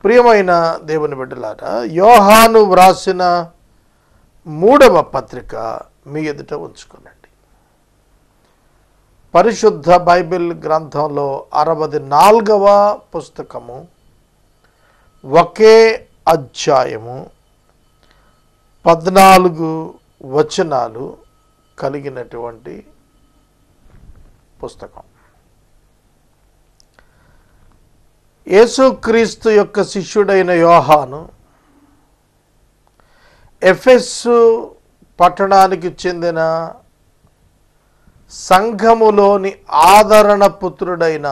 ప్రియమైన దేవుని బిడ్డలారా, యోహాను వ్రాసిన 3వ పత్రిక మీ ఎదుట ఉంచుకోనండి. పరిశుద్ధ బైబిల్ గ్రంథంలో 64వ పుస్తకము, ఒకే అధ్యాయము, 14 వచనాలు కలిగినటువంటి పుస్తకం. యేసుక్రీస్తు యొక్క శిష్యుడైన యోహాను ఎఫెసు పట్టణానికి చెందిన సంఘములోని ఆదరణ పుత్రుడైన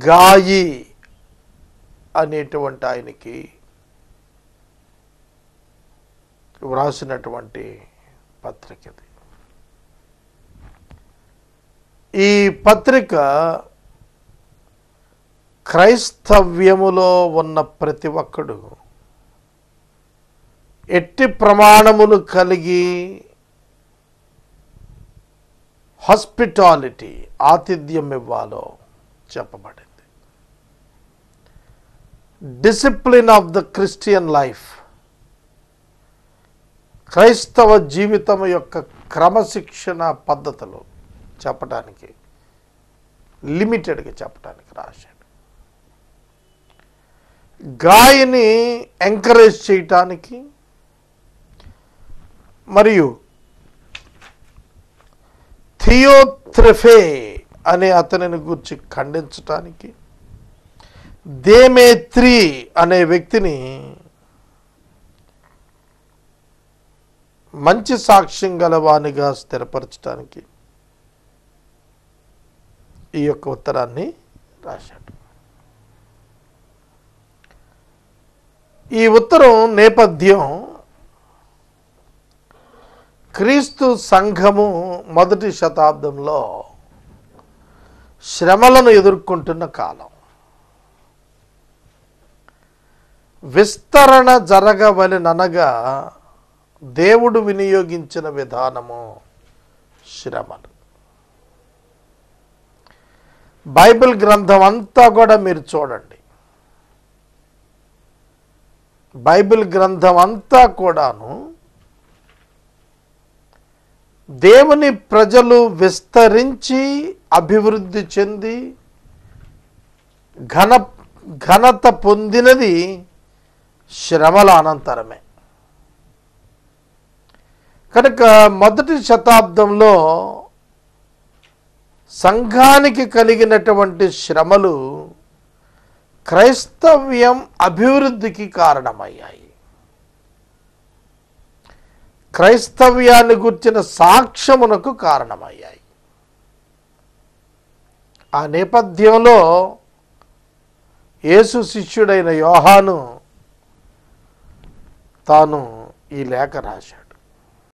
గాయి అనేటువంటి ఆయనకి వ్రాసినటువంటి పత్రిక ఇది. ఈ పత్రిక క్రైస్తవ్యములో ఉన్న ప్రతి ఒక్కడు ఎట్టి ప్రమాణములు కలిగి హాస్పిటాలిటీ ఆతిథ్యం ఇవ్వాలో చెప్పబడింది. Discipline of the Christian life, క్రైస్తవ జీవితం యొక్క క్రమశిక్షణ పద్ధతులు చెప్పడానికి, లిమిటెడ్గా చెప్పడానికి రాశాడు. గాయని ఎంకరేజ్ చేయటానికి మరియు థియోత్రెఫే అనే అతనిని గురించి ఖండించటానికి దేమేత్రి అనే వ్యక్తిని మంచి సాక్ష్యం గలవానిగా స్థిరపరచడానికి ఈ యొక్క ఉత్తరాన్ని రాశాడు. ఈ ఉత్తరం నేపథ్యం క్రీస్తు సంఘము మొదటి శతాబ్దంలో శ్రమలను ఎదుర్కొంటున్న కాలం. విస్తరణ జరగవలెననగా దేవుడు వినియోగించిన విధానము శ్రమలు. బైబిల్ గ్రంథం అంతా కూడా మీరు చూడండి. బైబిల్ గ్రంథం అంతా కూడాను దేవుని ప్రజలు విస్తరించి అభివృద్ధి చెంది ఘనత పొందినది శ్రమల అనంతరమే. కనుక మొదటి శతాబ్దంలో సంఘానికి కలిగినటువంటి శ్రమలు క్రైస్తవ్యం అభివృద్ధికి కారణమయ్యాయి. క్రైస్తవ్యాన్ని గుర్చిన సాక్ష్యమునకు కారణమయ్యాయి. ఆ నేపథ్యంలో యేసు శిష్యుడైన యోహాను తాను ఈ లేఖ రాశాడు.